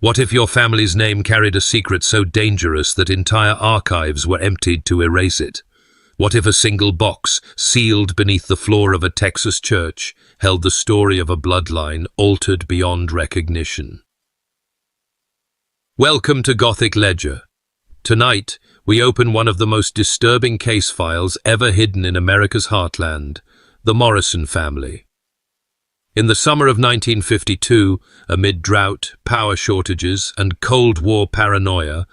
What if your family's name carried a secret so dangerous that entire archives were emptied to erase it? What if a single box, sealed beneath the floor of a Texas church, held the story of a bloodline altered beyond recognition? Welcome to Gothic Ledger. Tonight, we open one of the most disturbing case files ever hidden in America's heartland, the Morrison family. In the summer of 1952, amid drought, power shortages, and Cold War paranoia,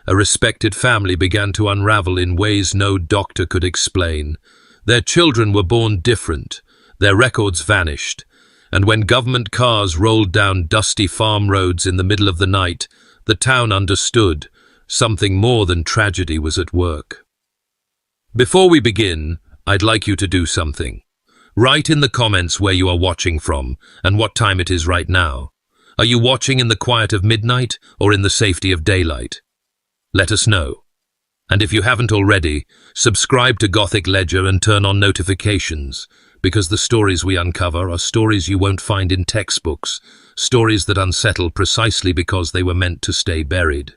a respected family began to unravel in ways no doctor could explain. Their children were born different, their records vanished, and when government cars rolled down dusty farm roads in the middle of the night, the town understood something more than tragedy was at work. Before we begin, I'd like you to do something. Write in the comments where you are watching from and what time it is right now. Are you watching in the quiet of midnight or in the safety of daylight? Let us know. And if you haven't already, subscribe to Gothic Ledger and turn on notifications, because the stories we uncover are stories you won't find in textbooks, stories that unsettle precisely because they were meant to stay buried.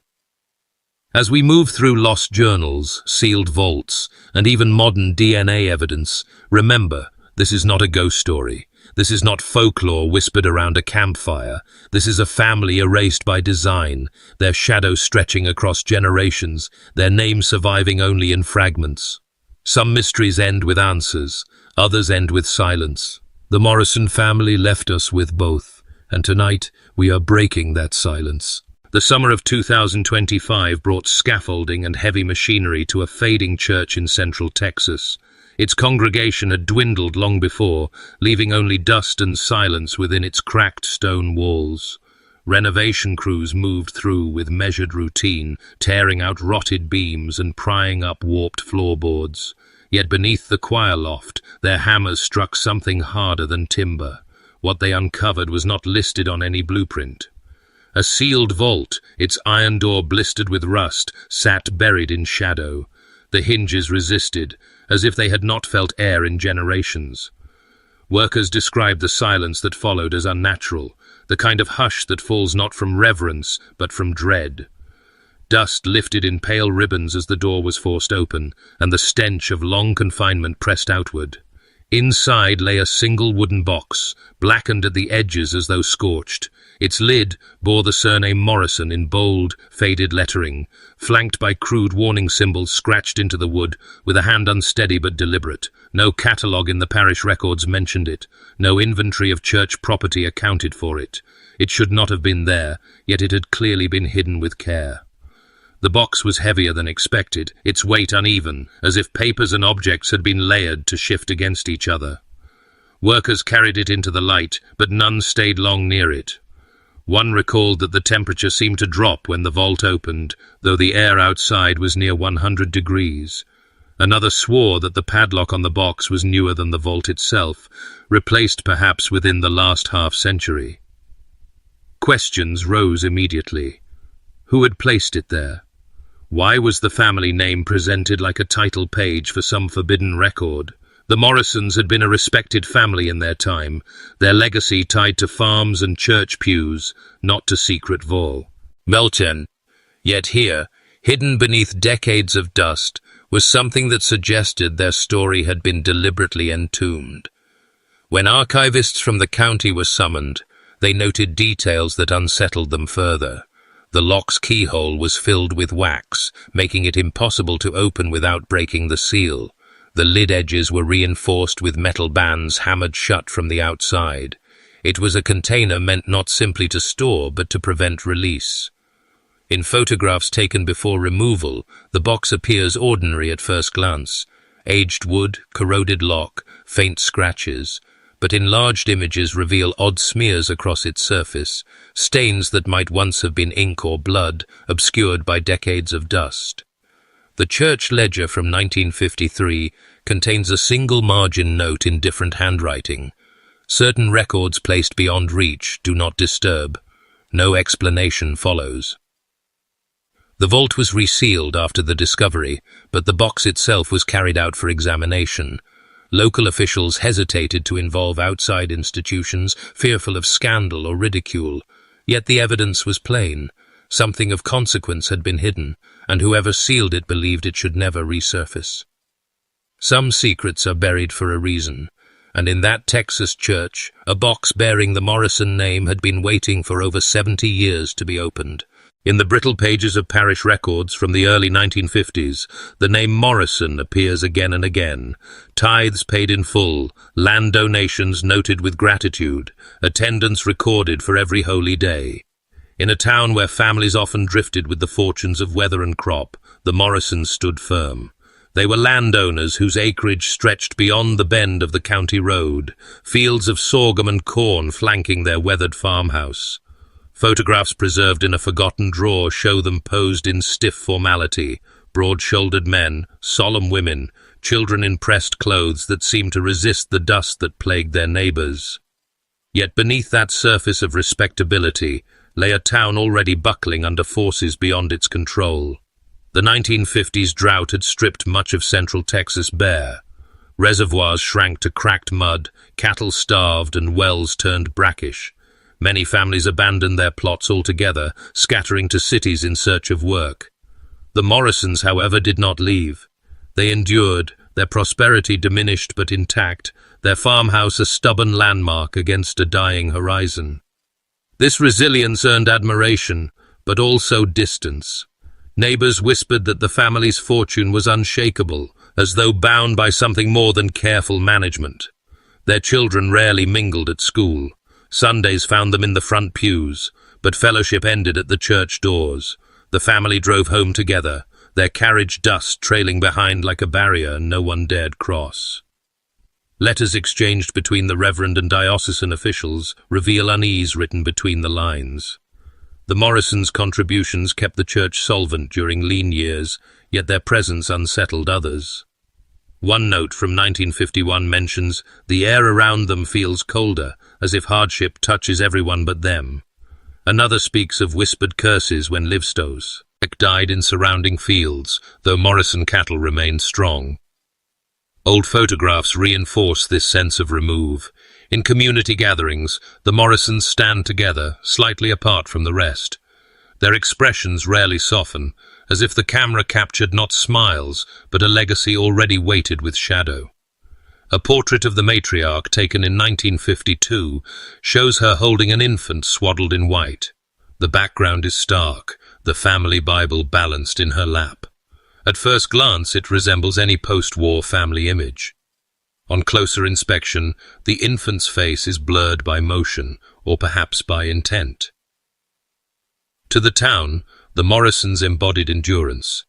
As we move through lost journals, sealed vaults, and even modern DNA evidence, remember, this is not a ghost story. This is not folklore whispered around a campfire. This is a family erased by design, their shadows stretching across generations, their names surviving only in fragments. Some mysteries end with answers, others end with silence. The Morrison family left us with both, and tonight we are breaking that silence. The summer of 2025 brought scaffolding and heavy machinery to a fading church in central Texas. Its congregation had dwindled long before, leaving only dust and silence within its cracked stone walls. Renovation crews moved through with measured routine, tearing out rotted beams and prying up warped floorboards. Yet beneath the choir loft, their hammers struck something harder than timber. What they uncovered was not listed on any blueprint. A sealed vault, its iron door blistered with rust, sat buried in shadow. The hinges resisted, as if they had not felt air in generations. Workers described the silence that followed as unnatural, the kind of hush that falls not from reverence, but from dread. Dust lifted in pale ribbons as the door was forced open, and the stench of long confinement pressed outward. Inside lay a single wooden box, blackened at the edges as though scorched. Its lid bore the surname Morrison in bold, faded lettering, flanked by crude warning symbols scratched into the wood, with a hand unsteady but deliberate. No catalogue in the parish records mentioned it. No inventory of church property accounted for it. It should not have been there, yet it had clearly been hidden with care. The box was heavier than expected, its weight uneven, as if papers and objects had been layered to shift against each other. Workers carried it into the light, but none stayed long near it. One recalled that the temperature seemed to drop when the vault opened, though the air outside was near 100 degrees. Another swore that the padlock on the box was newer than the vault itself, replaced perhaps within the last half-century. Questions rose immediately. Who had placed it there? Why was the family name presented like a title page for some forbidden record? The Morrisons had been a respected family in their time, their legacy tied to farms and church pews, not to secret vault. Melton. Yet here, hidden beneath decades of dust, was something that suggested their story had been deliberately entombed. When archivists from the county were summoned, they noted details that unsettled them further. The lock's keyhole was filled with wax, making it impossible to open without breaking the seal. The lid edges were reinforced with metal bands hammered shut from the outside. It was a container meant not simply to store, but to prevent release. In photographs taken before removal, the box appears ordinary at first glance. Aged wood, corroded lock, faint scratches. But enlarged images reveal odd smears across its surface, stains that might once have been ink or blood, obscured by decades of dust. The church ledger from 1953 contains a single margin note in different handwriting. Certain records placed beyond reach, do not disturb. No explanation follows. The vault was resealed after the discovery, but the box itself was carried out for examination. Local officials hesitated to involve outside institutions, fearful of scandal or ridicule. Yet the evidence was plain. Something of consequence had been hidden, and whoever sealed it believed it should never resurface. Some secrets are buried for a reason, and in that Texas church, a box bearing the Morrison name had been waiting for over 70 years to be opened. In the brittle pages of parish records from the early 1950s, the name Morrison appears again and again. Tithes paid in full, land donations noted with gratitude, attendance recorded for every holy day. In a town where families often drifted with the fortunes of weather and crop, the Morrisons stood firm. They were landowners whose acreage stretched beyond the bend of the county road, fields of sorghum and corn flanking their weathered farmhouse. Photographs preserved in a forgotten drawer show them posed in stiff formality, broad-shouldered men, solemn women, children in pressed clothes that seemed to resist the dust that plagued their neighbors. Yet beneath that surface of respectability lay a town already buckling under forces beyond its control. The 1950s drought had stripped much of central Texas bare. Reservoirs shrank to cracked mud, cattle starved, and wells turned brackish. Many families abandoned their plots altogether, scattering to cities in search of work. The Morrisons, however, did not leave. They endured, their prosperity diminished but intact, their farmhouse a stubborn landmark against a dying horizon. This resilience earned admiration, but also distance. Neighbors whispered that the family's fortune was unshakable, as though bound by something more than careful management. Their children rarely mingled at school. Sundays found them in the front pews, but fellowship ended at the church doors. The family drove home together, their carriage dust trailing behind like a barrier no one dared cross. Letters exchanged between the reverend and diocesan officials reveal unease written between the lines. The Morrisons' contributions kept the church solvent during lean years, yet their presence unsettled others. One note from 1951 mentions, "The air around them feels colder, as if hardship touches everyone but them." Another speaks of whispered curses when livestock died in surrounding fields, though Morrison cattle remained strong. Old photographs reinforce this sense of remove. In community gatherings, the Morrisons stand together, slightly apart from the rest. Their expressions rarely soften, as if the camera captured not smiles, but a legacy already weighted with shadow. A portrait of the matriarch taken in 1952 shows her holding an infant swaddled in white. The background is stark, the family Bible balanced in her lap. At first glance, it resembles any post-war family image. On closer inspection, the infant's face is blurred by motion, or perhaps by intent. To the town, the Morrisons embodied endurance.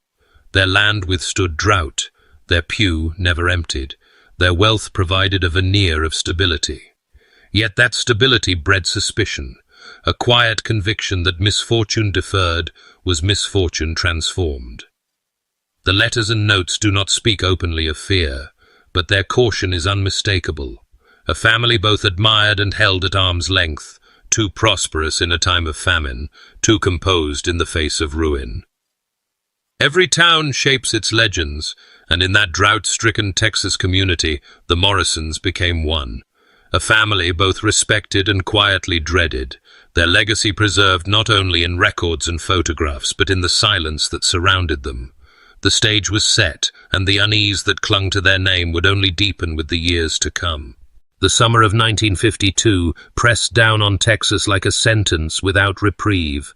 Their land withstood drought, their pew never emptied, their wealth provided a veneer of stability. Yet that stability bred suspicion, a quiet conviction that misfortune deferred was misfortune transformed. The letters and notes do not speak openly of fear, but their caution is unmistakable. A family both admired and held at arm's length, too prosperous in a time of famine, too composed in the face of ruin. Every town shapes its legends, and in that drought-stricken Texas community, the Morrisons became one. A family both respected and quietly dreaded, their legacy preserved not only in records and photographs, but in the silence that surrounded them. The stage was set, and the unease that clung to their name would only deepen with the years to come. The summer of 1952 pressed down on Texas like a sentence without reprieve.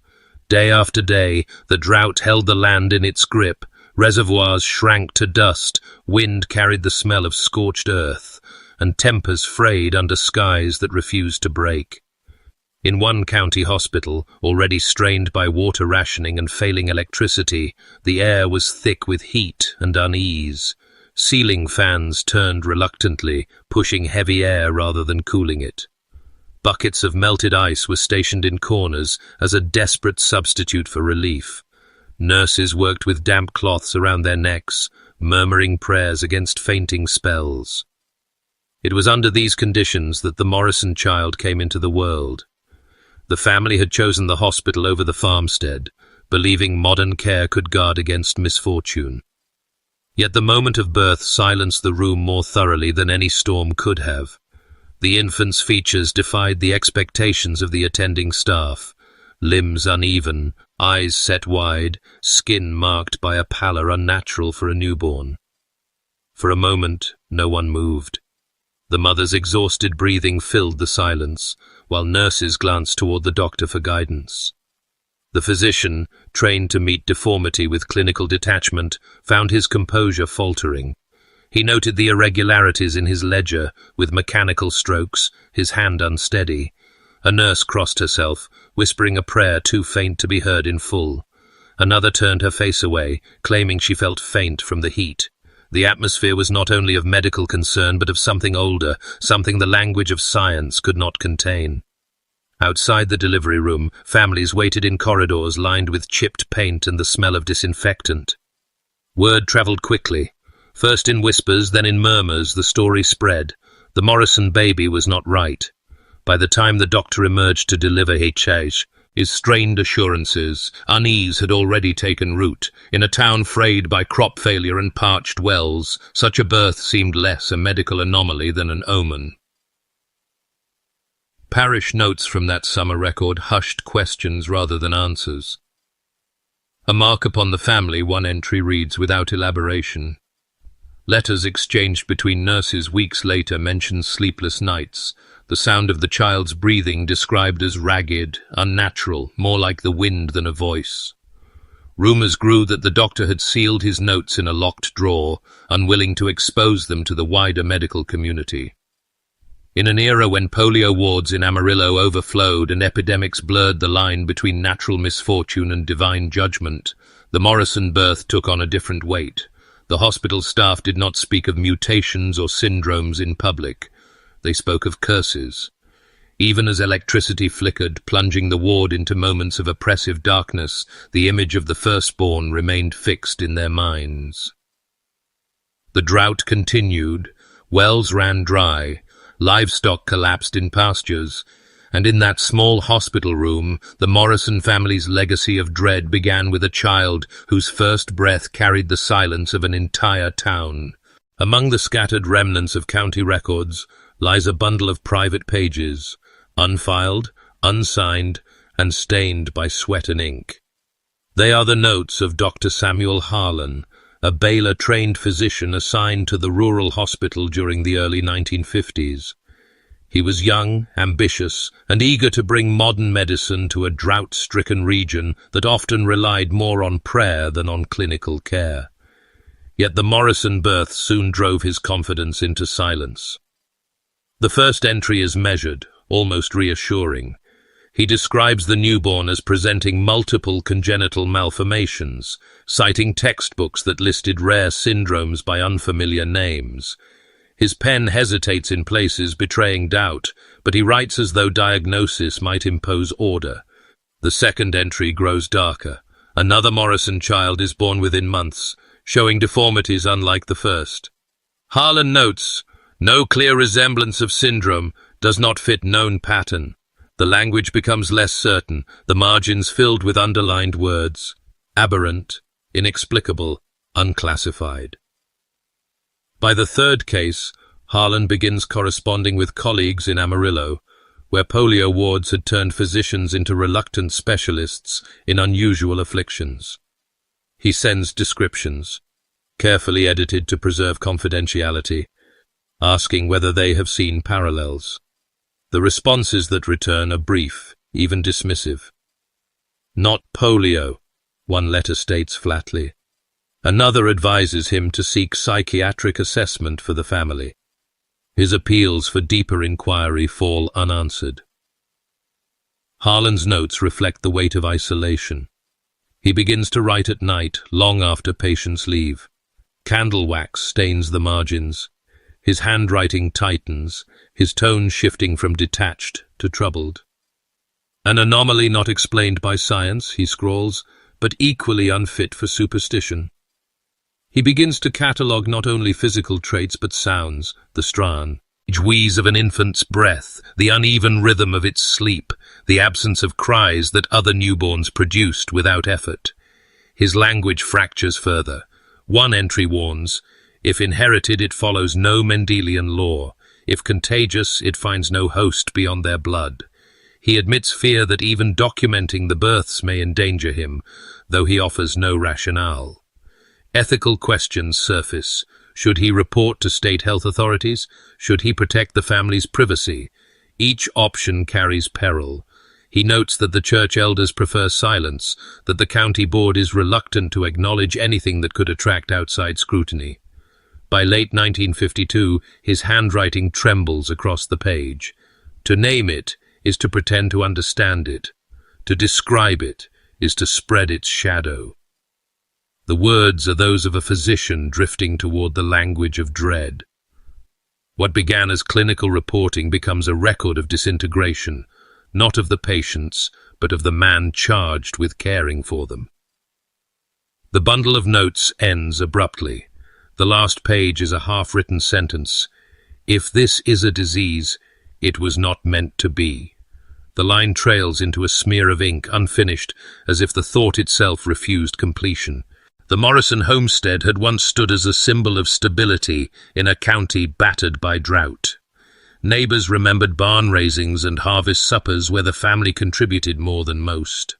Day after day, the drought held the land in its grip. Reservoirs shrank to dust, wind carried the smell of scorched earth, and tempers frayed under skies that refused to break. In one county hospital, already strained by water rationing and failing electricity, the air was thick with heat and unease. Ceiling fans turned reluctantly, pushing heavy air rather than cooling it. Buckets of melted ice were stationed in corners as a desperate substitute for relief. Nurses worked with damp cloths around their necks, murmuring prayers against fainting spells. It was under these conditions that the Morrison child came into the world. The family had chosen the hospital over the farmstead, believing modern care could guard against misfortune. Yet the moment of birth silenced the room more thoroughly than any storm could have. The infant's features defied the expectations of the attending staff. limbs uneven, eyes set wide, skin marked by a pallor unnatural for a newborn. For a moment, no one moved. The mother's exhausted breathing filled the silence, while nurses glanced toward the doctor for guidance. The physician, trained to meet deformity with clinical detachment, found his composure faltering. He noted the irregularities in his ledger, with mechanical strokes, his hand unsteady. A nurse crossed herself, whispering a prayer too faint to be heard in full. Another turned her face away, claiming she felt faint from the heat. The atmosphere was not only of medical concern, but of something older, something the language of science could not contain. Outside the delivery room, families waited in corridors lined with chipped paint and the smell of disinfectant. Word traveled quickly. First in whispers, then in murmurs, the story spread. The Morrison baby was not right. By the time the doctor emerged to deliver his strained assurances, unease had already taken root. In a town frayed by crop failure and parched wells, such a birth seemed less a medical anomaly than an omen. Parish notes from that summer record hushed questions rather than answers. A mark upon the family, one entry reads without elaboration. Letters exchanged between nurses weeks later mention sleepless nights, the sound of the child's breathing described as ragged, unnatural, more like the wind than a voice. Rumors grew that the doctor had sealed his notes in a locked drawer, unwilling to expose them to the wider medical community. In an era when polio wards in Amarillo overflowed and epidemics blurred the line between natural misfortune and divine judgment, the Morrison birth took on a different weight. The hospital staff did not speak of mutations or syndromes in public. They spoke of curses. Even as electricity flickered, plunging the ward into moments of oppressive darkness, the image of the firstborn remained fixed in their minds. The drought continued, wells ran dry, livestock collapsed in pastures, and in that small hospital room, the Morrison family's legacy of dread began with a child whose first breath carried the silence of an entire town. Among the scattered remnants of county records lies a bundle of private pages, unfiled, unsigned, and stained by sweat and ink. They are the notes of Dr. Samuel Harlan, a Baylor-trained physician assigned to the rural hospital during the early 1950s. He was young, ambitious, and eager to bring modern medicine to a drought-stricken region that often relied more on prayer than on clinical care. Yet the Morrison birth soon drove his confidence into silence. The first entry is measured, almost reassuring. He describes the newborn as presenting multiple congenital malformations, citing textbooks that listed rare syndromes by unfamiliar names. His pen hesitates in places, betraying doubt, but he writes as though diagnosis might impose order. The second entry grows darker. Another Morrison child is born within months, showing deformities unlike the first. Harlan notes, no clear resemblance of syndrome, does not fit known pattern. The language becomes less certain, the margins filled with underlined words. Aberrant, inexplicable, unclassified. By the third case, Harlan begins corresponding with colleagues in Amarillo, where polio wards had turned physicians into reluctant specialists in unusual afflictions. He sends descriptions, carefully edited to preserve confidentiality, asking whether they have seen parallels. The responses that return are brief, even dismissive. Not polio, one letter states flatly. Another advises him to seek psychiatric assessment for the family. His appeals for deeper inquiry fall unanswered. Harlan's notes reflect the weight of isolation. He begins to write at night, long after patients leave. Candle wax stains the margins. His handwriting tightens, his tone shifting from detached to troubled. An anomaly not explained by science, he scrawls, but equally unfit for superstition. He begins to catalogue not only physical traits but sounds, the strain, the wheeze of an infant's breath, the uneven rhythm of its sleep, the absence of cries that other newborns produced without effort. His language fractures further. One entry warns, if inherited, it follows no Mendelian law. If contagious, it finds no host beyond their blood. He admits fear that even documenting the births may endanger him, though he offers no rationale. Ethical questions surface. Should he report to state health authorities? Should he protect the family's privacy? Each option carries peril. He notes that the church elders prefer silence, that the county board is reluctant to acknowledge anything that could attract outside scrutiny. By late 1952, his handwriting trembles across the page. To name it is to pretend to understand it. To describe it is to spread its shadow. The words are those of a physician drifting toward the language of dread. What began as clinical reporting becomes a record of disintegration, not of the patients, but of the man charged with caring for them. The bundle of notes ends abruptly. The last page is a half-written sentence. If this is a disease, it was not meant to be. The line trails into a smear of ink, unfinished, as if the thought itself refused completion. The Morrison homestead had once stood as a symbol of stability in a county battered by drought. Neighbors remembered barn raisings and harvest suppers where the family contributed more than most.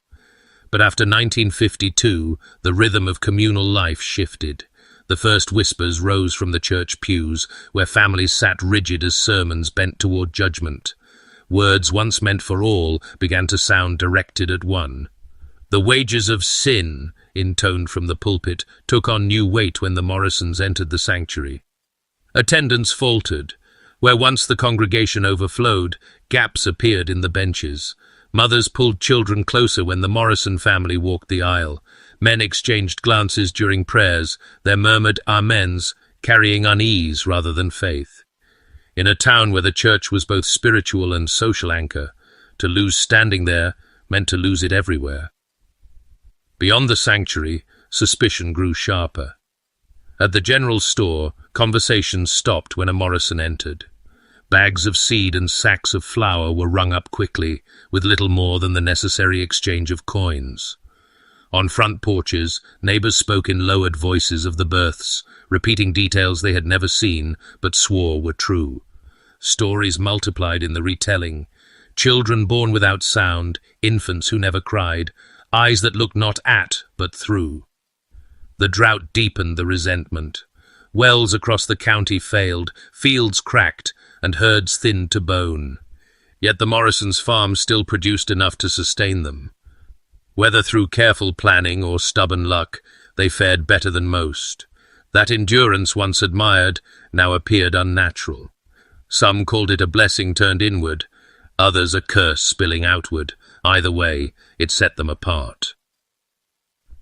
But after 1952, the rhythm of communal life shifted. The first whispers rose from the church pews, where families sat rigid as sermons bent toward judgment. Words once meant for all began to sound directed at one. The wages of sin, intoned from the pulpit, took on new weight when the Morrisons entered the sanctuary. Attendance faltered. Where once the congregation overflowed, gaps appeared in the benches. Mothers pulled children closer when the Morrison family walked the aisle. Men exchanged glances during prayers, their murmured amens carrying unease rather than faith. In a town where the church was both spiritual and social anchor, to lose standing there meant to lose it everywhere. Beyond the sanctuary, suspicion grew sharper. At the general store, conversations stopped when a Morrison entered. Bags of seed and sacks of flour were rung up quickly, with little more than the necessary exchange of coins. On front porches, neighbors spoke in lowered voices of the births, repeating details they had never seen but swore were true. Stories multiplied in the retelling. Children born without sound, infants who never cried, eyes that looked not at, but through. The drought deepened the resentment. Wells across the county failed, fields cracked, and herds thinned to bone. Yet the Morrisons' farm still produced enough to sustain them. Whether through careful planning or stubborn luck, they fared better than most. That endurance once admired now appeared unnatural. Some called it a blessing turned inward, others a curse spilling outward. Either way, it set them apart.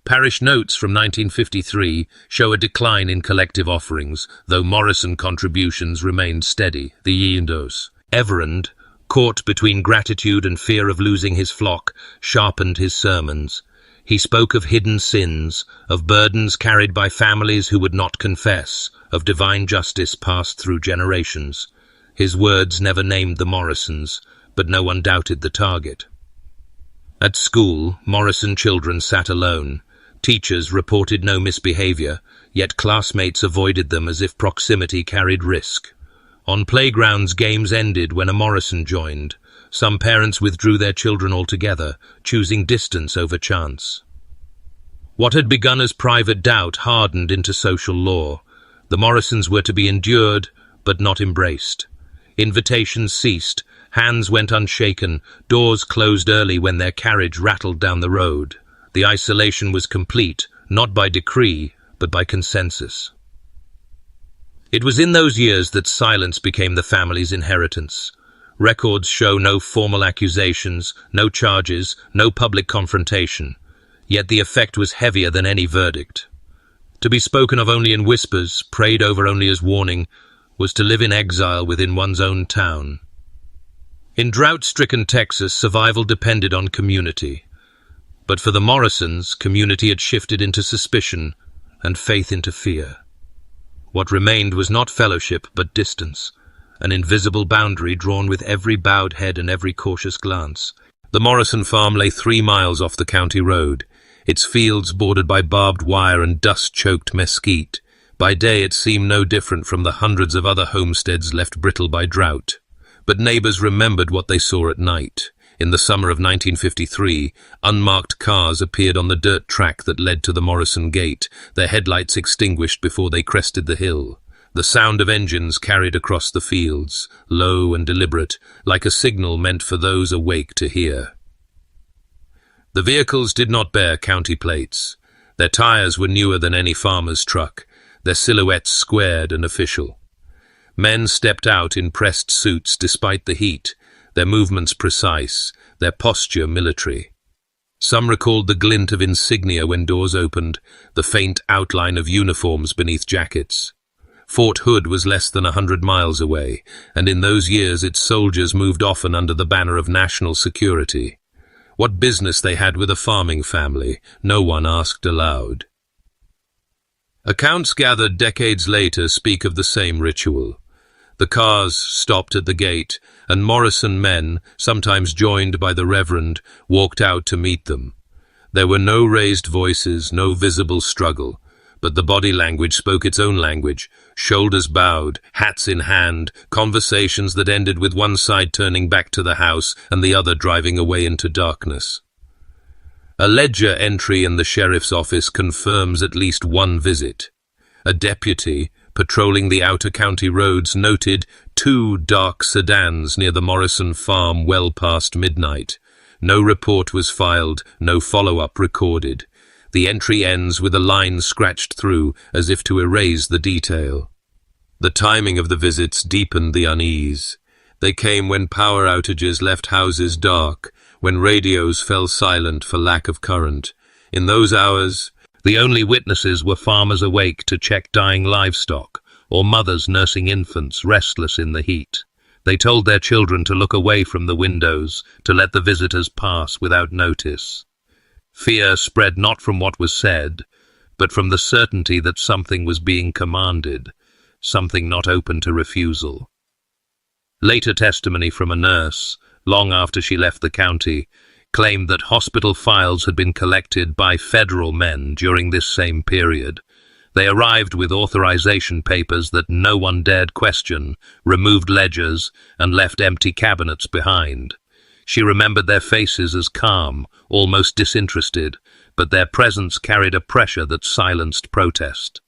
Parish notes from 1953 show a decline in collective offerings, though Morrison contributions remained steady. The Yindos. Everand, caught between gratitude and fear of losing his flock, sharpened his sermons. He spoke of hidden sins, of burdens carried by families who would not confess, of divine justice passed through generations. His words never named the Morrisons, but no one doubted the target. At school, Morrison children sat alone. Teachers reported no misbehavior, yet classmates avoided them as if proximity carried risk. On playgrounds, games ended when a Morrison joined. Some parents withdrew their children altogether, choosing distance over chance. What had begun as private doubt hardened into social law. The Morrisons were to be endured, but not embraced. Invitations ceased, hands went unshaken, doors closed early when their carriage rattled down the road. The isolation was complete, not by decree, but by consensus. It was in those years that silence became the family's inheritance. Records show no formal accusations, no charges, no public confrontation. Yet the effect was heavier than any verdict. To be spoken of only in whispers, prayed over only as warning, was to live in exile within one's own town. In drought-stricken Texas, survival depended on community. But for the Morrisons, community had shifted into suspicion and faith into fear. What remained was not fellowship, but distance, an invisible boundary drawn with every bowed head and every cautious glance. The Morrison farm lay 3 miles off the county road, its fields bordered by barbed wire and dust-choked mesquite. By day it seemed no different from the hundreds of other homesteads left brittle by drought. But neighbors remembered what they saw at night. In the summer of 1953, unmarked cars appeared on the dirt track that led to the Morrison gate, their headlights extinguished before they crested the hill. The sound of engines carried across the fields, low and deliberate, like a signal meant for those awake to hear. The vehicles did not bear county plates. Their tires were newer than any farmer's truck, their silhouettes squared and official. Men stepped out in pressed suits despite the heat, their movements precise, their posture military. Some recalled the glint of insignia when doors opened, the faint outline of uniforms beneath jackets. Fort Hood was less than 100 miles away, and in those years its soldiers moved often under the banner of national security. What business they had with a farming family, no one asked aloud. Accounts gathered decades later speak of the same ritual. The cars stopped at the gate, and Morrison men, sometimes joined by the Reverend, walked out to meet them. There were no raised voices, no visible struggle, but the body language spoke its own language, shoulders bowed, hats in hand, conversations that ended with one side turning back to the house and the other driving away into darkness. A ledger entry in the sheriff's office confirms at least one visit. A deputy, patrolling the outer county roads, noted 2 dark sedans near the Morrison farm well past midnight. No report was filed, no follow-up recorded. The entry ends with a line scratched through, as if to erase the detail. The timing of the visits deepened the unease. They came when power outages left houses dark, when radios fell silent for lack of current. In those hours, the only witnesses were farmers awake to check dying livestock, or mothers nursing infants restless in the heat. They told their children to look away from the windows, to let the visitors pass without notice. Fear spread not from what was said, but from the certainty that something was being commanded, something not open to refusal. Later testimony from a nurse, long after she left the county, claimed that hospital files had been collected by federal men during this same period. They arrived with authorization papers that no one dared question, removed ledgers, and left empty cabinets behind. She remembered their faces as calm, almost disinterested, but their presence carried a pressure that silenced protest.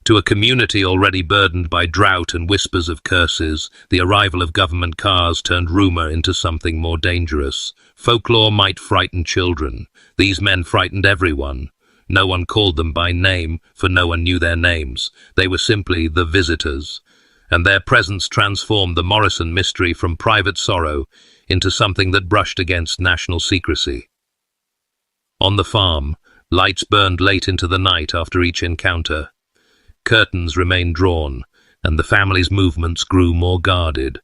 To a community already burdened by drought and whispers of curses, the arrival of government cars turned rumor into something more dangerous. Folklore might frighten children. These men frightened everyone. No one called them by name, for no one knew their names. They were simply the visitors, and their presence transformed the Morrison mystery from private sorrow into something that brushed against national secrecy. On the farm, lights burned late into the night after each encounter. Curtains remained drawn, and the family's movements grew more guarded.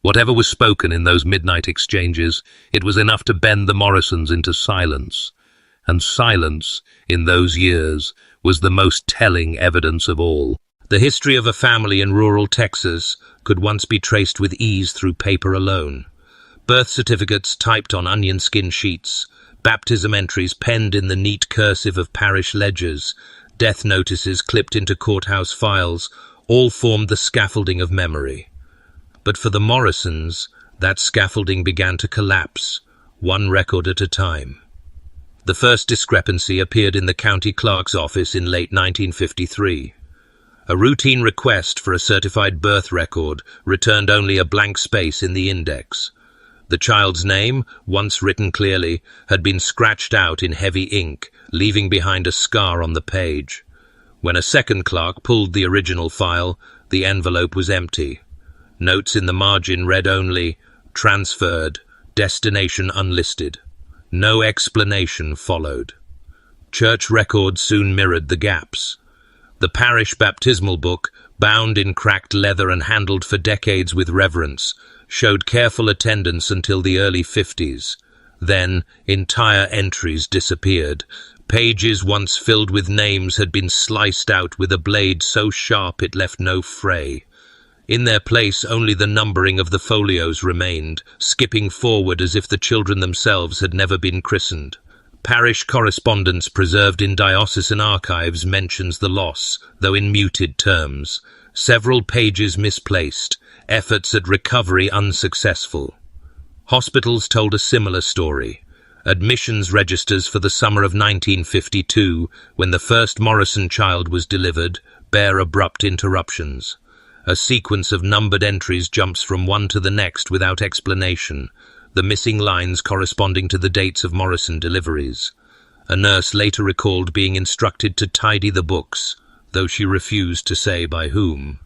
Whatever was spoken in those midnight exchanges, it was enough to bend the Morrisons into silence. And silence, in those years, was the most telling evidence of all. The history of a family in rural Texas could once be traced with ease through paper alone. Birth certificates typed on onion skin sheets, baptism entries penned in the neat cursive of parish ledgers, death notices clipped into courthouse files, all formed the scaffolding of memory. But for the Morrisons, that scaffolding began to collapse, one record at a time. The first discrepancy appeared in the county clerk's office in late 1953. A routine request for a certified birth record returned only a blank space in the index. The child's name, once written clearly, had been scratched out in heavy ink, leaving behind a scar on the page. When a second clerk pulled the original file, the envelope was empty. Notes in the margin read only, "Transferred, destination unlisted." No explanation followed. Church records soon mirrored the gaps. The parish baptismal book, bound in cracked leather and handled for decades with reverence, showed careful attendance until the early 50s. Then, entire entries disappeared. Pages once filled with names had been sliced out with a blade so sharp it left no fray. In their place, only the numbering of the folios remained, skipping forward as if the children themselves had never been christened. Parish correspondence preserved in diocesan archives mentions the loss, though in muted terms. Several pages misplaced, efforts at recovery unsuccessful. Hospitals told a similar story. Admissions registers for the summer of 1952, when the first Morrison child was delivered, bear abrupt interruptions. A sequence of numbered entries jumps from one to the next without explanation, the missing lines corresponding to the dates of Morrison deliveries. A nurse later recalled being instructed to tidy the books, though she refused to say by whom.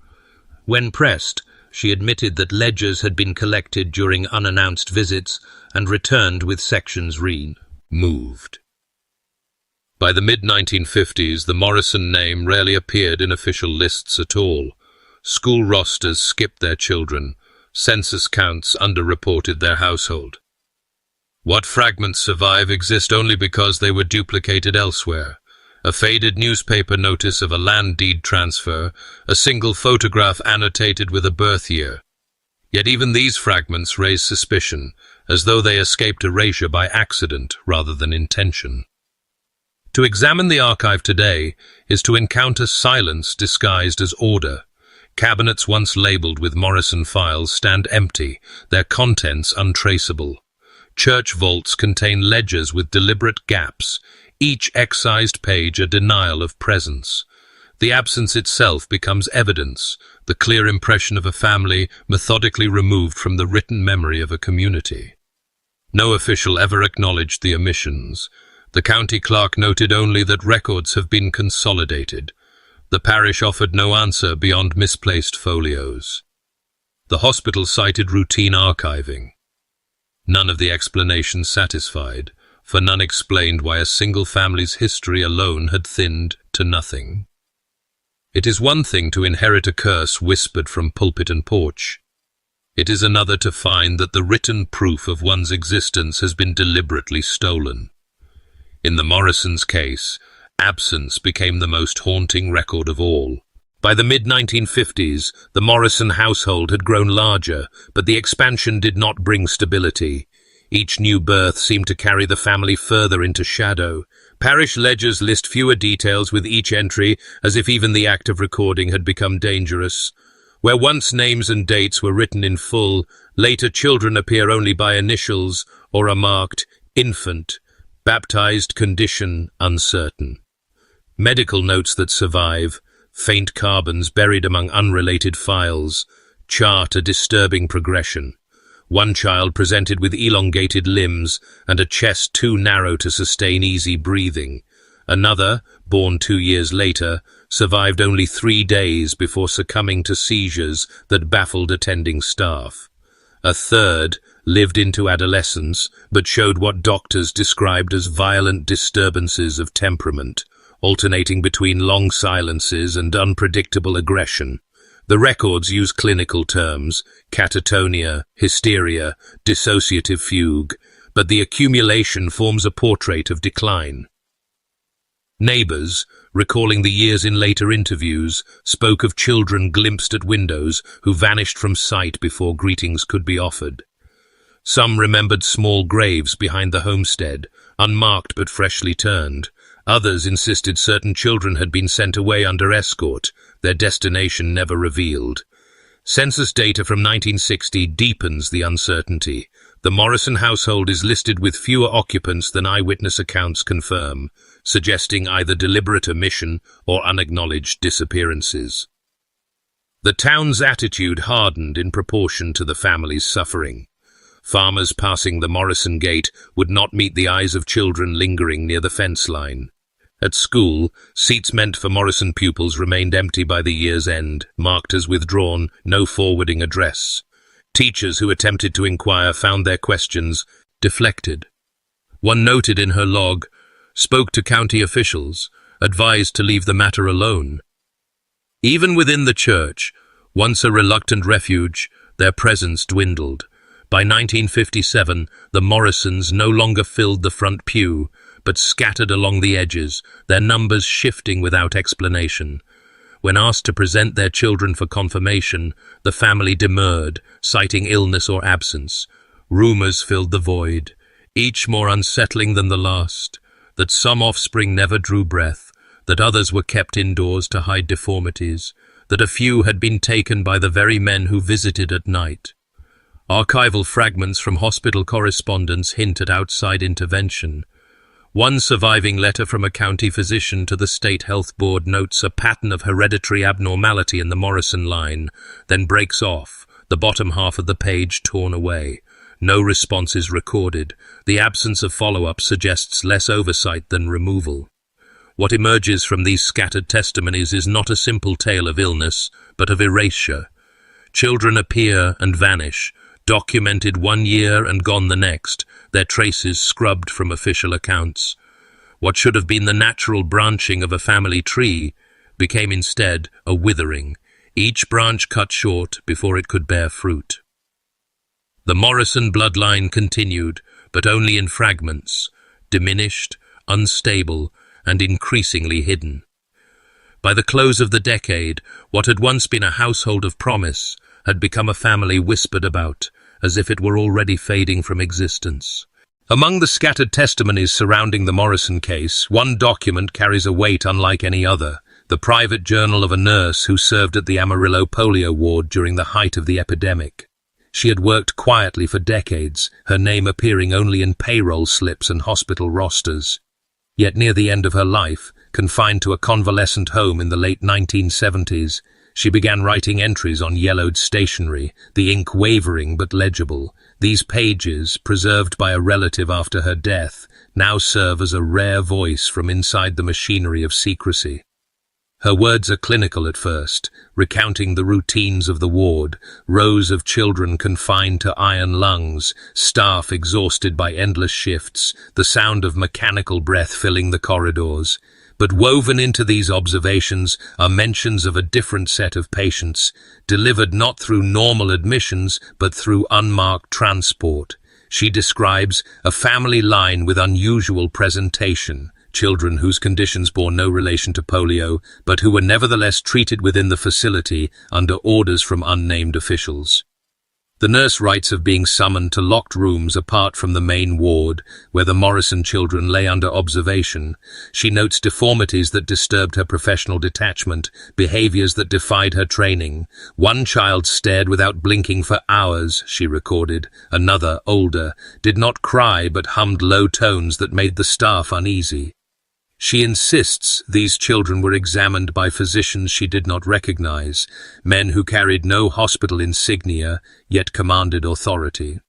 When pressed, she admitted that ledgers had been collected during unannounced visits and returned with sections removed. By the mid-1950s, the Morrison name rarely appeared in official lists at all. School rosters skipped their children. Census counts underreported their household. What fragments survive exist only because they were duplicated elsewhere. A faded newspaper notice of a land deed transfer, a single photograph annotated with a birth year. Yet even these fragments raise suspicion, as though they escaped erasure by accident rather than intention. To examine the archive today is to encounter silence disguised as order. Cabinets once labeled with Morrison files stand empty, their contents untraceable. Church vaults contain ledgers with deliberate gaps, each excised page a denial of presence. The absence itself becomes evidence, the clear impression of a family methodically removed from the written memory of a community. No official ever acknowledged the omissions. The county clerk noted only that records have been consolidated. The parish offered no answer beyond misplaced folios. The hospital cited routine archiving. None of the explanations satisfied, for none explained why a single family's history alone had thinned to nothing. It is one thing to inherit a curse whispered from pulpit and porch. It is another to find that the written proof of one's existence has been deliberately stolen. In the Morrisons' case, absence became the most haunting record of all. By the mid-1950s, the Morrison household had grown larger, but the expansion did not bring stability. Each new birth seemed to carry the family further into shadow. Parish ledgers list fewer details with each entry, as if even the act of recording had become dangerous. Where once names and dates were written in full, later children appear only by initials or are marked infant, baptized condition uncertain. Medical notes that survive, faint carbons buried among unrelated files, chart a disturbing progression. One child presented with elongated limbs and a chest too narrow to sustain easy breathing. Another, born 2 years later, survived only 3 days before succumbing to seizures that baffled attending staff. A third lived into adolescence, but showed what doctors described as violent disturbances of temperament, alternating between long silences and unpredictable aggression. The records use clinical terms, catatonia, hysteria, dissociative fugue, but the accumulation forms a portrait of decline. Neighbors, recalling the years in later interviews, spoke of children glimpsed at windows who vanished from sight before greetings could be offered. Some remembered small graves behind the homestead, unmarked but freshly turned. Others insisted certain children had been sent away under escort, their destination never revealed. Census data from 1960 deepens the uncertainty. The Morrison household is listed with fewer occupants than eyewitness accounts confirm, suggesting either deliberate omission or unacknowledged disappearances. The town's attitude hardened in proportion to the family's suffering. Farmers passing the Morrison gate would not meet the eyes of children lingering near the fence line. At school, seats meant for Morrison pupils remained empty by the year's end, marked as withdrawn, no forwarding address. Teachers who attempted to inquire found their questions deflected. One noted in her log, spoke to county officials, advised to leave the matter alone. Even within the church, once a reluctant refuge, their presence dwindled. By 1957, the Morrisons no longer filled the front pew, but scattered along the edges, their numbers shifting without explanation. When asked to present their children for confirmation, the family demurred, citing illness or absence. Rumors filled the void, each more unsettling than the last, that some offspring never drew breath, that others were kept indoors to hide deformities, that a few had been taken by the very men who visited at night. Archival fragments from hospital correspondence hint at outside intervention. One surviving letter from a county physician to the State Health Board notes a pattern of hereditary abnormality in the Morrison line, then breaks off, the bottom half of the page torn away. No response is recorded. The absence of follow-up suggests less oversight than removal. What emerges from these scattered testimonies is not a simple tale of illness, but of erasure. Children appear and vanish, documented one year and gone the next, their traces scrubbed from official accounts. What should have been the natural branching of a family tree became instead a withering, each branch cut short before it could bear fruit. The Morrison bloodline continued, but only in fragments, diminished, unstable, and increasingly hidden. By the close of the decade, what had once been a household of promise had become a family whispered about, as if it were already fading from existence. Among the scattered testimonies surrounding the Morrison case, one document carries a weight unlike any other: the private journal of a nurse who served at the Amarillo polio ward during the height of the epidemic. She had worked quietly for decades, her name appearing only in payroll slips and hospital rosters. Yet near the end of her life, confined to a convalescent home in the late 1970s, she began writing entries on yellowed stationery, the ink wavering but legible. These pages, preserved by a relative after her death, now serve as a rare voice from inside the machinery of secrecy. Her words are clinical at first, recounting the routines of the ward, rows of children confined to iron lungs, staff exhausted by endless shifts, the sound of mechanical breath filling the corridors. But woven into these observations are mentions of a different set of patients, delivered not through normal admissions, but through unmarked transport. She describes a family line with unusual presentation, children whose conditions bore no relation to polio, but who were nevertheless treated within the facility under orders from unnamed officials. The nurse writes of being summoned to locked rooms apart from the main ward, where the Morrison children lay under observation. She notes deformities that disturbed her professional detachment, behaviors that defied her training. One child stared without blinking for hours, she recorded. Another, older, did not cry but hummed low tones that made the staff uneasy. She insists these children were examined by physicians she did not recognize, men who carried no hospital insignia, yet commanded authority.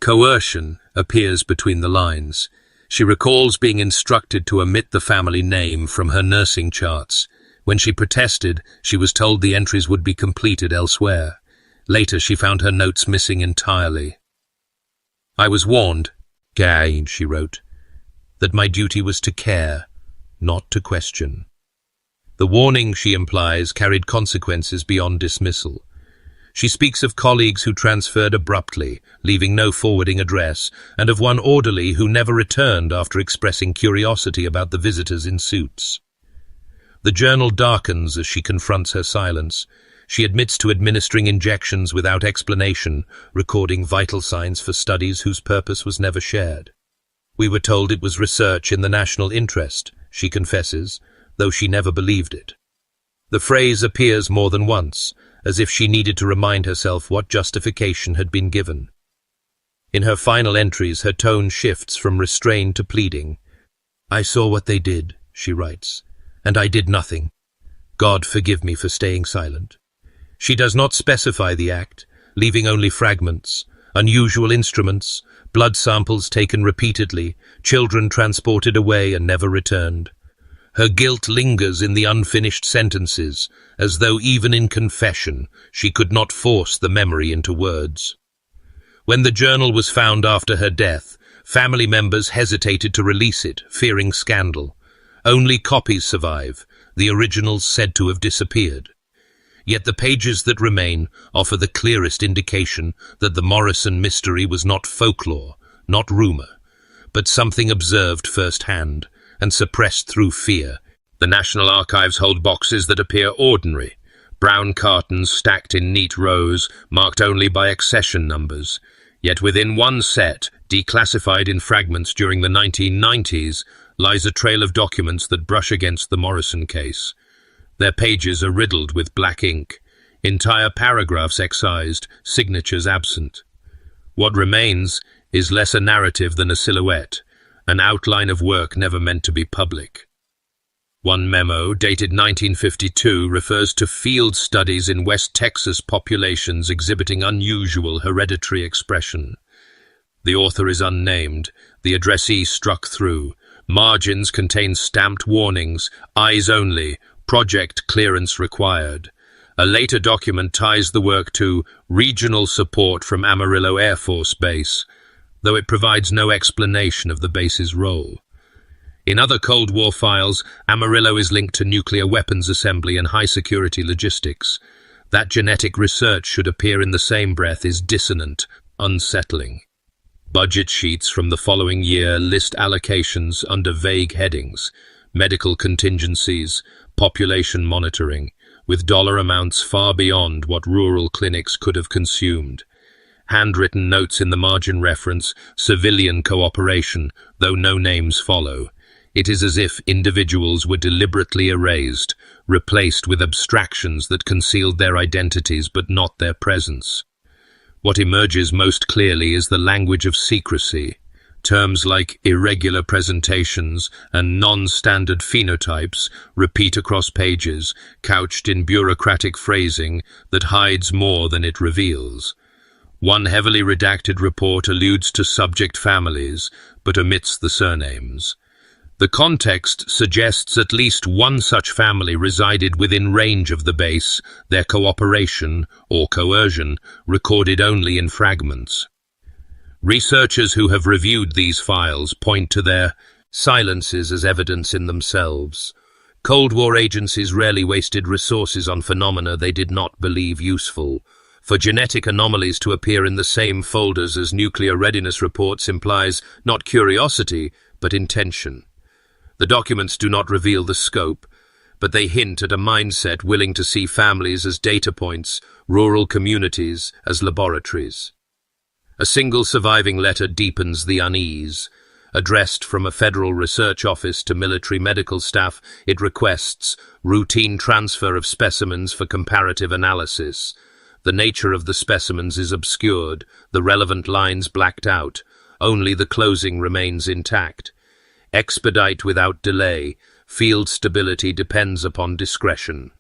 Coercion appears between the lines. She recalls being instructed to omit the family name from her nursing charts. When she protested, she was told the entries would be completed elsewhere. Later, she found her notes missing entirely. "I was warned," she wrote, "that my duty was to care, not to question." The warning, she implies, carried consequences beyond dismissal. She speaks of colleagues who transferred abruptly, leaving no forwarding address, and of one orderly who never returned after expressing curiosity about the visitors in suits. The journal darkens as she confronts her silence. She admits to administering injections without explanation, recording vital signs for studies whose purpose was never shared. "We were told it was research in the national interest," she confesses, though she never believed it. The phrase appears more than once, as if she needed to remind herself what justification had been given. In her final entries, her tone shifts from restraint to pleading. "I saw what they did," she writes, "and I did nothing. God forgive me for staying silent." She does not specify the act, leaving only fragments, unusual instruments, blood samples taken repeatedly, children transported away and never returned. Her guilt lingers in the unfinished sentences, as though even in confession she could not force the memory into words. When the journal was found after her death, family members hesitated to release it, fearing scandal. Only copies survive, the originals said to have disappeared. Yet the pages that remain offer the clearest indication that the Morrison mystery was not folklore, not rumor, but something observed firsthand and suppressed through fear. The National Archives hold boxes that appear ordinary, brown cartons stacked in neat rows, marked only by accession numbers. Yet within one set, declassified in fragments during the 1990s, lies a trail of documents that brush against the Morrison case. Their pages are riddled with black ink, Entire paragraphs excised, signatures absent. What remains is less a narrative than a silhouette, an outline of work never meant to be public. One memo, dated 1952, refers to field studies in West Texas populations exhibiting unusual hereditary expression. The author is unnamed, the addressee struck through. Margins contain stamped warnings, eyes only, project clearance required. A later document ties the work to regional support from Amarillo Air Force Base, though it provides no explanation of the base's role. In other Cold War files, Amarillo is linked to nuclear weapons assembly and high-security logistics. That genetic research should appear in the same breath is dissonant, unsettling. Budget sheets from the following year list allocations under vague headings: medical contingencies, population monitoring, with dollar amounts far beyond what rural clinics could have consumed. Handwritten notes in the margin reference civilian cooperation, though no names follow. It is as if individuals were deliberately erased, replaced with abstractions that concealed their identities but not their presence. What emerges most clearly is the language of secrecy. Terms like irregular presentations and non-standard phenotypes repeat across pages, couched in bureaucratic phrasing that hides more than it reveals. One heavily redacted report alludes to subject families, but omits the surnames. The context suggests at least one such family resided within range of the base, their cooperation, or coercion, recorded only in fragments. Researchers who have reviewed these files point to their silences as evidence in themselves. Cold War agencies rarely wasted resources on phenomena they did not believe useful. For genetic anomalies to appear in the same folders as nuclear readiness reports implies not curiosity, but intention. The documents do not reveal the scope, but they hint at a mindset willing to see families as data points, rural communities as laboratories. A single surviving letter deepens the unease. Addressed from a federal research office to military medical staff, it requests routine transfer of specimens for comparative analysis. The nature of the specimens is obscured, the relevant lines blacked out. Only the closing remains intact. Expedite without delay. Field stability depends upon discretion.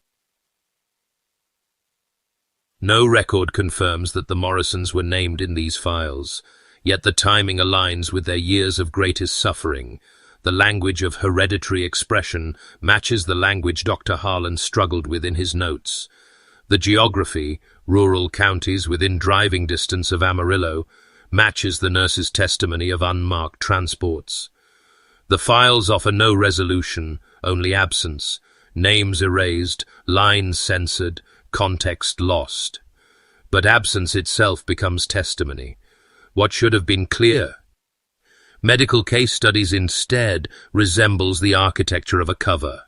No record confirms that the Morrisons were named in these files, yet the timing aligns with their years of greatest suffering. The language of hereditary expression matches the language Dr. Harlan struggled with in his notes. The geography, rural counties within driving distance of Amarillo, matches the nurse's testimony of unmarked transports. The files offer no resolution, only absence, names erased, lines censored, context lost. But absence itself becomes testimony. What should have been clear? Medical case studies instead resembles the architecture of a cover.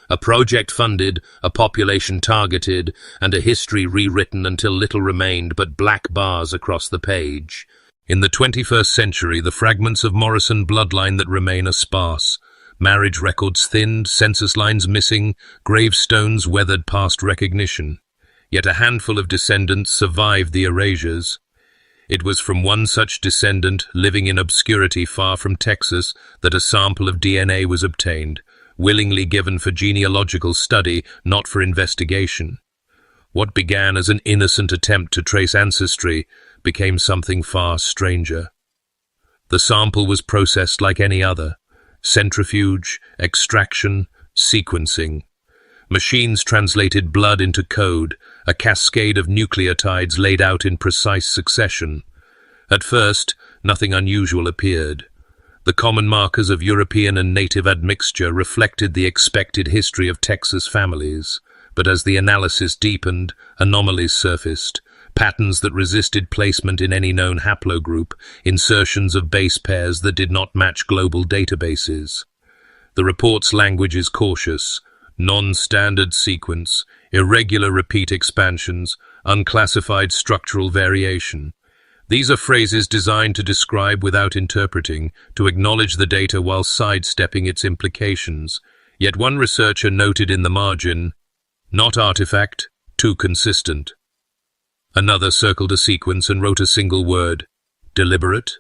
A project funded, a population targeted, and a history rewritten until little remained but black bars across the page. In the 21st century, the fragments of Morrison bloodline that remain are sparse. Marriage records thinned, census lines missing, gravestones weathered past recognition. Yet a handful of descendants survived the erasures. It was from one such descendant, living in obscurity far from Texas, that a sample of DNA was obtained, willingly given for genealogical study, not for investigation. What began as an innocent attempt to trace ancestry became something far stranger. The sample was processed like any other: centrifuge, extraction, sequencing. Machines translated blood into code, a cascade of nucleotides laid out in precise succession. At first, nothing unusual appeared. The common markers of European and native admixture reflected the expected history of Texas families. But as the analysis deepened, anomalies surfaced. Patterns that resisted placement in any known haplogroup, insertions of base pairs that did not match global databases. The report's language is cautious: non-standard sequence, irregular repeat expansions, unclassified structural variation. These are phrases designed to describe without interpreting, to acknowledge the data while sidestepping its implications. Yet one researcher noted in the margin, "Not artifact, too consistent. Another circled a sequence and wrote a single word, deliberate.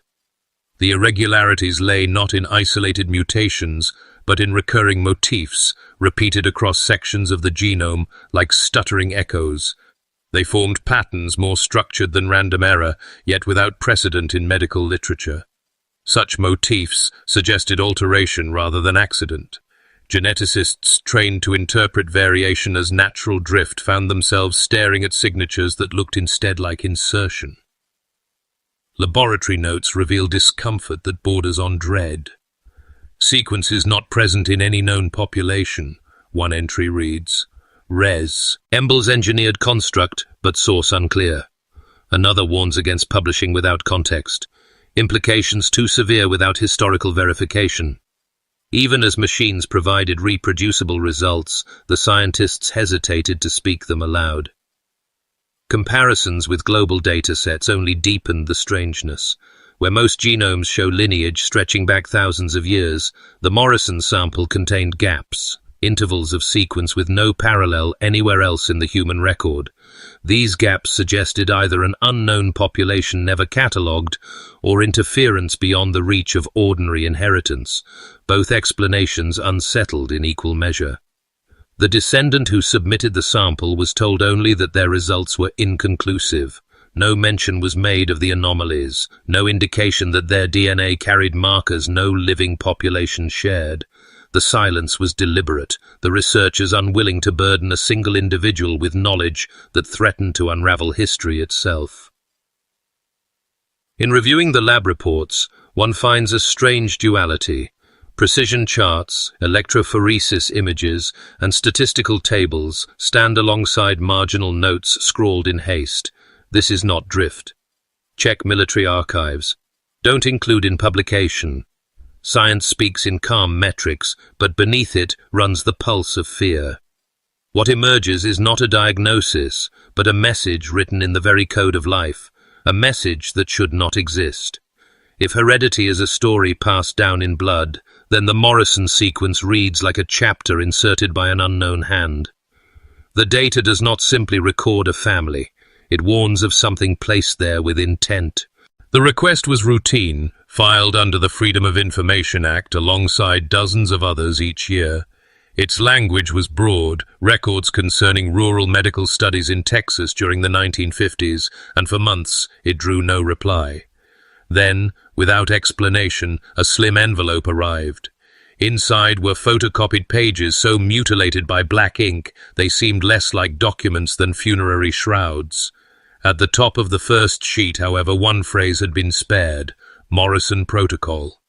The irregularities lay not in isolated mutations, but in recurring motifs, repeated across sections of the genome like stuttering echoes. They formed patterns more structured than random error, yet without precedent in medical literature. Such motifs suggested alteration rather than accident. Geneticists trained to interpret variation as natural drift found themselves staring at signatures that looked instead like insertion. Laboratory notes reveal discomfort that borders on dread. Sequences not present in any known population, one entry reads. Res. Emble's engineered construct, but source unclear. Another warns against publishing without context. Implications too severe without historical verification. Even as machines provided reproducible results, the scientists hesitated to speak them aloud. Comparisons with global datasets only deepened the strangeness. Where most genomes show lineage stretching back thousands of years, the Morrison sample contained gaps, intervals of sequence with no parallel anywhere else in the human record. These gaps suggested either an unknown population never catalogued or interference beyond the reach of ordinary inheritance, both explanations unsettled in equal measure. The descendant who submitted the sample was told only that their results were inconclusive. No mention was made of the anomalies, no indication that their DNA carried markers no living population shared. The silence was deliberate, the researchers unwilling to burden a single individual with knowledge that threatened to unravel history itself. In reviewing the lab reports, one finds a strange duality. Precision charts, electrophoresis images, and statistical tables stand alongside marginal notes scrawled in haste. This is not drift. Check military archives. Don't include in publication. Science speaks in calm metrics, but beneath it runs the pulse of fear. What emerges is not a diagnosis, but a message written in the very code of life, a message that should not exist. If heredity is a story passed down in blood, then the Morrison sequence reads like a chapter inserted by an unknown hand. The data does not simply record a family. It warns of something placed there with intent. The request was routine, filed under the Freedom of Information Act alongside dozens of others each year. Its language was broad, records concerning rural medical studies in Texas during the 1950s, and for months it drew no reply. Then, without explanation, a slim envelope arrived. Inside were photocopied pages so mutilated by black ink they seemed less like documents than funerary shrouds. At the top of the first sheet, however, one phrase had been spared: Morrison Protocol.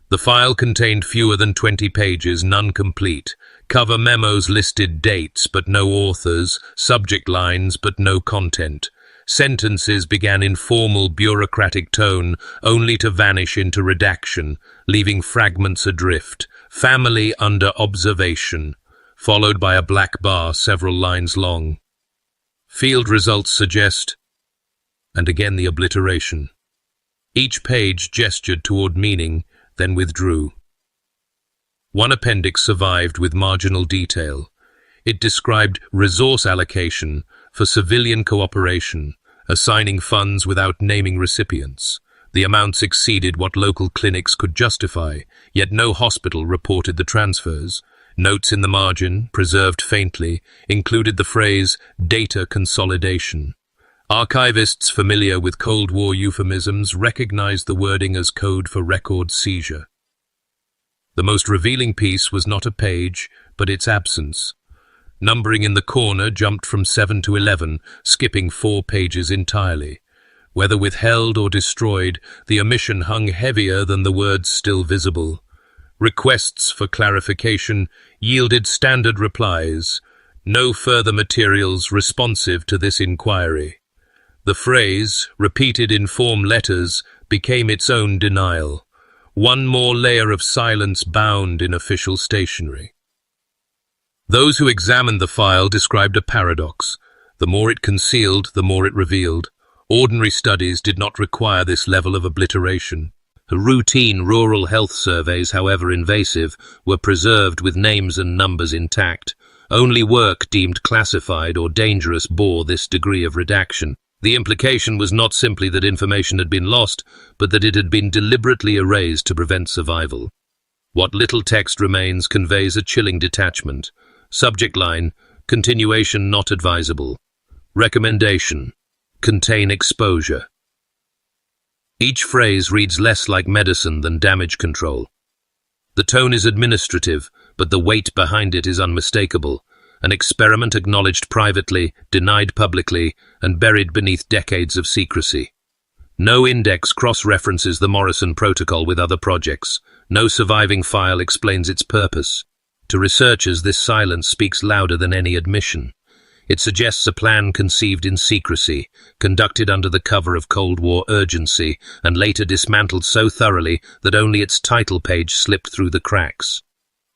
The file contained fewer than 20 pages, none complete. Cover memos listed dates but no authors, subject lines but no content. Sentences began in formal bureaucratic tone, only to vanish into redaction, leaving fragments adrift. Family under observation, followed by a black bar several lines long. Field results suggest, and again the obliteration. Each page gestured toward meaning, then withdrew. One appendix survived with marginal detail. It described resource allocation for civilian cooperation, assigning funds without naming recipients. The amounts exceeded what local clinics could justify, yet no hospital reported the transfers. Notes in the margin, preserved faintly, included the phrase data consolidation. Archivists familiar with Cold War euphemisms recognized the wording as code for record seizure. The most revealing piece was not a page, but its absence. Numbering in the corner jumped from 7 to 11, skipping 4 pages entirely. Whether withheld or destroyed, the omission hung heavier than the words still visible. Requests for clarification yielded standard replies. No further materials responsive to this inquiry. The phrase, repeated in form letters, became its own denial. One more layer of silence bound in official stationery. Those who examined the file described a paradox. The more it concealed, the more it revealed. Ordinary studies did not require this level of obliteration. Routine rural health surveys, however invasive, were preserved with names and numbers intact. Only work deemed classified or dangerous bore this degree of redaction. The implication was not simply that information had been lost, but that it had been deliberately erased to prevent survival. What little text remains conveys a chilling detachment. Subject line: continuation not advisable. Recommendation: contain exposure. Each phrase reads less like medicine than damage control. The tone is administrative, but the weight behind it is unmistakable. An experiment acknowledged privately, denied publicly, and buried beneath decades of secrecy. No index cross-references the Morrison Protocol with other projects. No surviving file explains its purpose. To researchers, this silence speaks louder than any admission. It suggests a plan conceived in secrecy, conducted under the cover of Cold War urgency, and later dismantled so thoroughly that only its title page slipped through the cracks.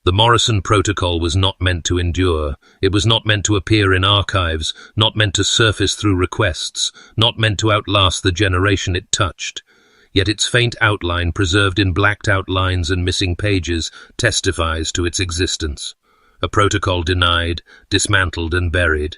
The Morrison Protocol was not meant to endure. It was not meant to appear in archives, not meant to surface through requests, not meant to outlast the generation it touched. Yet its faint outline, preserved in blacked-out lines and missing pages, testifies to its existence. A protocol denied, dismantled and buried,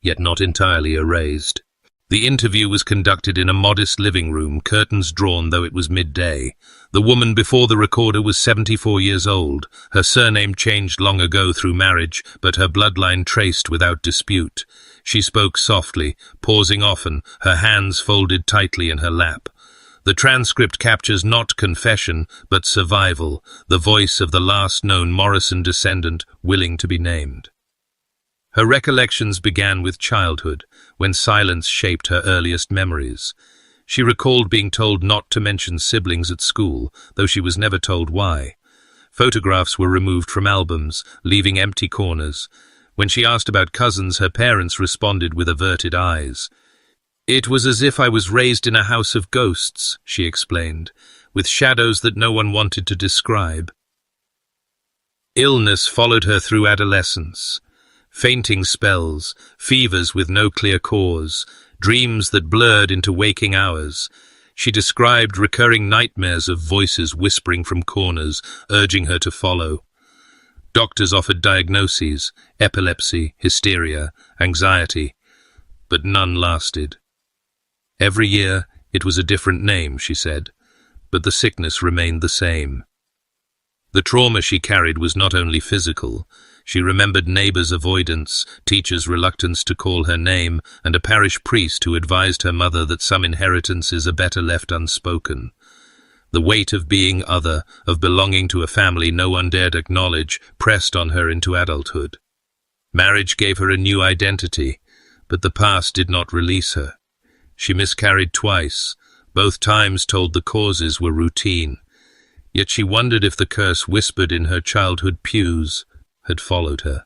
yet not entirely erased. The interview was conducted in a modest living room, curtains drawn though it was midday. The woman before the recorder was 74 years old. Her surname changed long ago through marriage, but her bloodline traced without dispute. She spoke softly, pausing often, her hands folded tightly in her lap. The transcript captures not confession, but survival, the voice of the last known Morrison descendant willing to be named. Her recollections began with childhood, when silence shaped her earliest memories. She recalled being told not to mention siblings at school, though she was never told why. Photographs were removed from albums, leaving empty corners. When she asked about cousins, her parents responded with averted eyes. "It was as if I was raised in a house of ghosts," she explained, "with shadows that no one wanted to describe." Illness followed her through adolescence. Fainting spells, fevers with no clear cause, dreams that blurred into waking hours. She described recurring nightmares of voices whispering from corners, urging her to follow. Doctors offered diagnoses: epilepsy, hysteria, anxiety, but none lasted. Every year, it was a different name, she said, but the sickness remained the same. The trauma she carried was not only physical. She remembered neighbors' avoidance, teachers' reluctance to call her name, and a parish priest who advised her mother that some inheritances are better left unspoken. The weight of being other, of belonging to a family no one dared acknowledge, pressed on her into adulthood. Marriage gave her a new identity, but the past did not release her. She miscarried twice, both times told the causes were routine. Yet she wondered if the curse whispered in her childhood pews had followed her.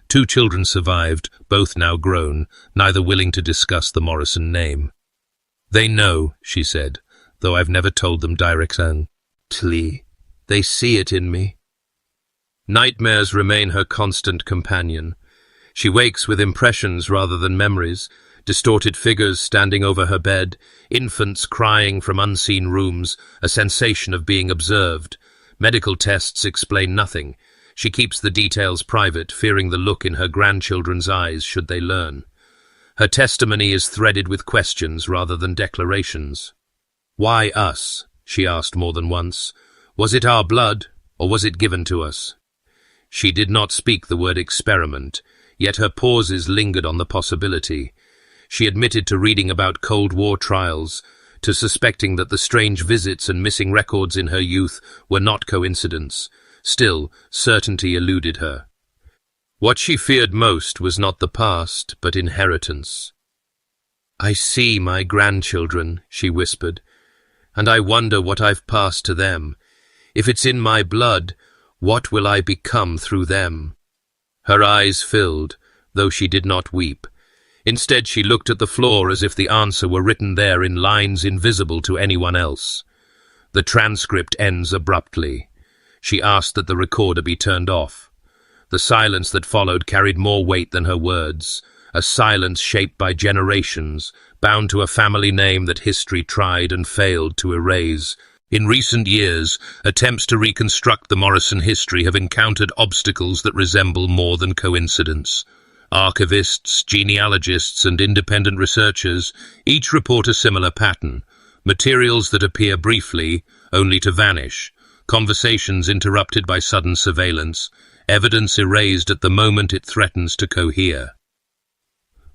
2 children survived, both now grown, neither willing to discuss the Morrison name. "They know," she said, "though I've never told them directly. They see it in me." Nightmares remain her constant companion. She wakes with impressions rather than memories, distorted figures standing over her bed, infants crying from unseen rooms, a sensation of being observed. Medical tests explain nothing. She keeps the details private, fearing the look in her grandchildren's eyes should they learn. Her testimony is threaded with questions rather than declarations. "Why us?" she asked more than once. "Was it our blood, or was it given to us?" She did not speak the word experiment, yet her pauses lingered on the possibility. She admitted to reading about Cold War trials, to suspecting that the strange visits and missing records in her youth were not coincidence. Still, certainty eluded her. What she feared most was not the past, but inheritance. "I see my grandchildren," she whispered, "and I wonder what I've passed to them. If it's in my blood, what will I become through them?" Her eyes filled, though she did not weep. Instead, she looked at the floor as if the answer were written there in lines invisible to anyone else. The transcript ends abruptly. She asked that the recorder be turned off. The silence that followed carried more weight than her words, a silence shaped by generations, bound to a family name that history tried and failed to erase. In recent years, attempts to reconstruct the Morrison history have encountered obstacles that resemble more than coincidence. Archivists, genealogists, and independent researchers each report a similar pattern: materials that appear briefly, only to vanish, conversations interrupted by sudden surveillance, evidence erased at the moment it threatens to cohere.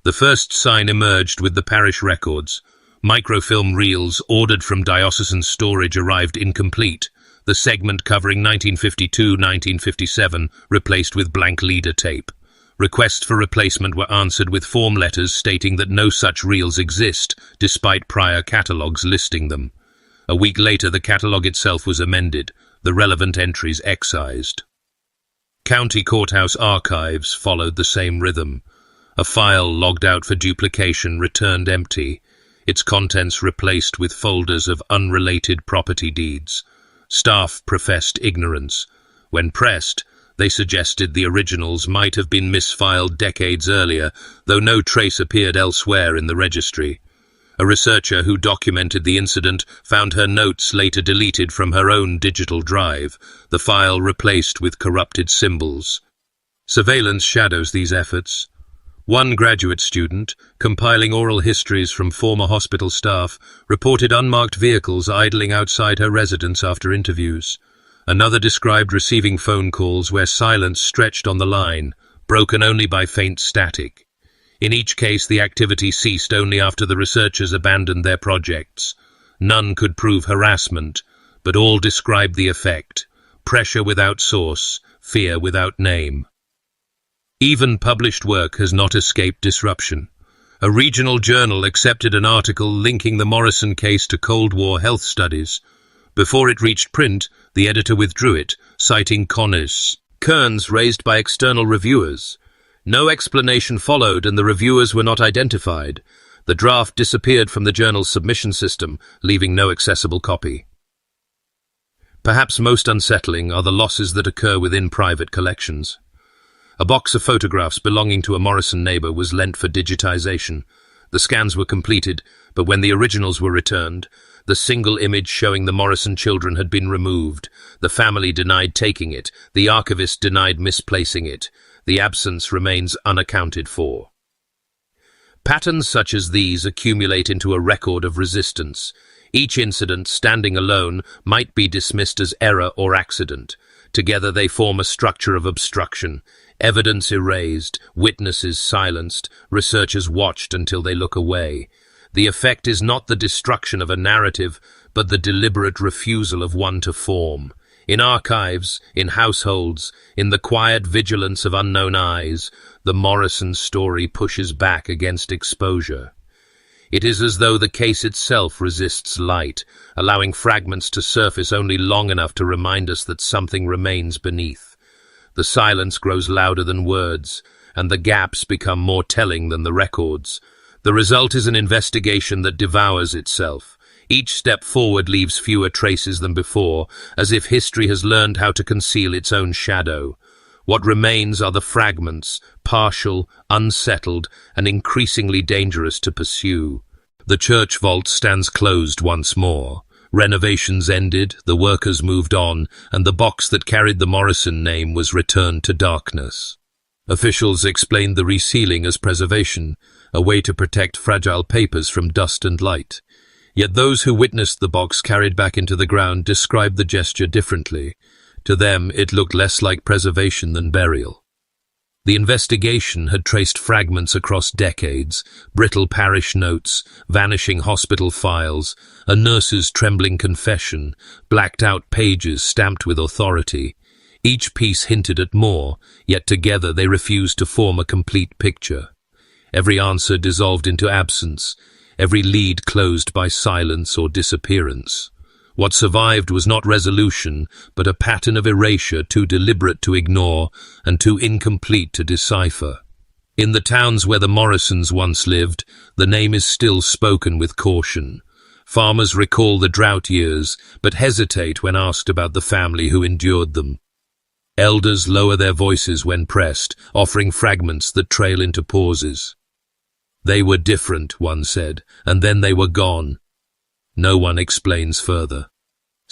The first sign emerged with the parish records. Microfilm reels ordered from diocesan storage arrived incomplete, the segment covering 1952-1957 replaced with blank leader tape. Requests for replacement were answered with form letters stating that no such reels exist, despite prior catalogues listing them. A week later, the catalogue itself was amended, the relevant entries excised. County courthouse archives followed the same rhythm. A file logged out for duplication returned empty, its contents replaced with folders of unrelated property deeds. Staff professed ignorance. When pressed, they suggested the originals might have been misfiled decades earlier, though no trace appeared elsewhere in the registry. A researcher who documented the incident found her notes later deleted from her own digital drive, the file replaced with corrupted symbols. Surveillance shadows these efforts. One graduate student, compiling oral histories from former hospital staff, reported unmarked vehicles idling outside her residence after interviews. Another described receiving phone calls where silence stretched on the line, broken only by faint static. In each case, the activity ceased only after the researchers abandoned their projects. None could prove harassment, but all described the effect: pressure without source, fear without name. Even published work has not escaped disruption. A regional journal accepted an article linking the Morrison case to Cold War health studies. Before it reached print, the editor withdrew it, citing concerns raised by external reviewers. No explanation followed, and the reviewers were not identified. The draft disappeared from the journal's submission system, leaving no accessible copy. Perhaps most unsettling are the losses that occur within private collections. A box of photographs belonging to a Morrison neighbor was lent for digitization. The scans were completed, but when the originals were returned, the single image showing the Morrison children had been removed. The family denied taking it. The archivist denied misplacing it. The absence remains unaccounted for. Patterns such as these accumulate into a record of resistance. Each incident, standing alone, might be dismissed as error or accident. Together they form a structure of obstruction. Evidence erased, witnesses silenced, researchers watched until they look away. The effect is not the destruction of a narrative, but the deliberate refusal of one to form. In archives, in households, in the quiet vigilance of unknown eyes, the Morrison story pushes back against exposure. It is as though the case itself resists light, allowing fragments to surface only long enough to remind us that something remains beneath. The silence grows louder than words, and the gaps become more telling than the records. The result is an investigation that devours itself. Each step forward leaves fewer traces than before, as if history has learned how to conceal its own shadow. What remains are the fragments, partial, unsettled, and increasingly dangerous to pursue. The church vault stands closed once more. Renovations ended, the workers moved on, and the box that carried the Morrison name was returned to darkness. Officials explained the resealing as preservation, a way to protect fragile papers from dust and light. Yet those who witnessed the box carried back into the ground described the gesture differently. To them, it looked less like preservation than burial. The investigation had traced fragments across decades: brittle parish notes, vanishing hospital files, a nurse's trembling confession, blacked-out pages stamped with authority. Each piece hinted at more, yet together they refused to form a complete picture. Every answer dissolved into absence, every lead closed by silence or disappearance. What survived was not resolution, but a pattern of erasure too deliberate to ignore and too incomplete to decipher. In the towns where the Morrisons once lived, the name is still spoken with caution. Farmers recall the drought years, but hesitate when asked about the family who endured them. Elders lower their voices when pressed, offering fragments that trail into pauses. They were different, one said, and then they were gone. No one explains further.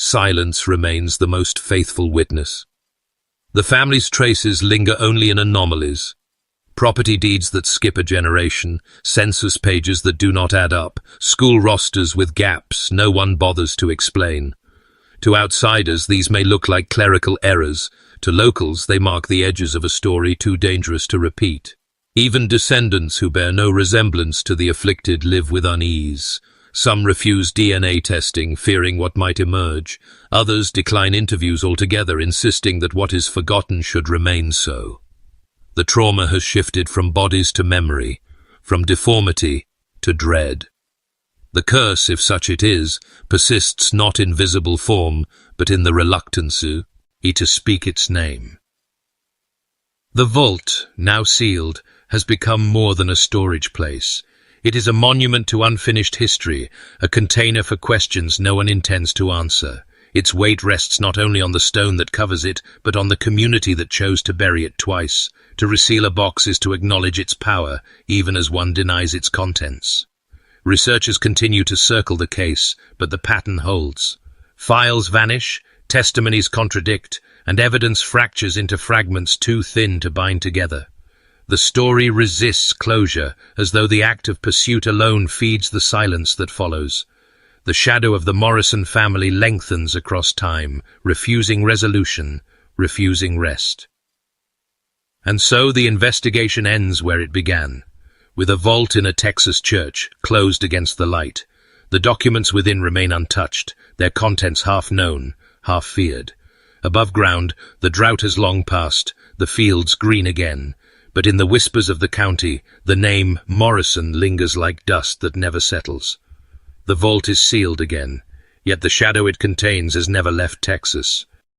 Silence remains the most faithful witness. The family's traces linger only in anomalies. Property deeds that skip a generation, census pages that do not add up, school rosters with gaps no one bothers to explain. To outsiders, these may look like clerical errors. To locals, they mark the edges of a story too dangerous to repeat. Even descendants who bear no resemblance to the afflicted live with unease. Some refuse DNA testing, fearing what might emerge. Others decline interviews altogether, insisting that what is forgotten should remain so. The trauma has shifted from bodies to memory, from deformity to dread. The curse, if such it is, persists not in visible form, but in the reluctance to speak its name. The vault, now sealed, has become more than a storage place. It is a monument to unfinished history, a container for questions no one intends to answer. Its weight rests not only on the stone that covers it, but on the community that chose to bury it twice. To reseal a box is to acknowledge its power, even as one denies its contents. Researchers continue to circle the case, but the pattern holds. Files vanish, testimonies contradict, and evidence fractures into fragments too thin to bind together. The story resists closure, as though the act of pursuit alone feeds the silence that follows. The shadow of the Morrison family lengthens across time, refusing resolution, refusing rest. And so the investigation ends where it began, with a vault in a Texas church, closed against the light. The documents within remain untouched, their contents half known, half feared. Above ground, the drought has long passed, the fields green again. But in the whispers of the county, the name Morrison lingers like dust that never settles. The vault is sealed again, yet the shadow it contains has never left Texas.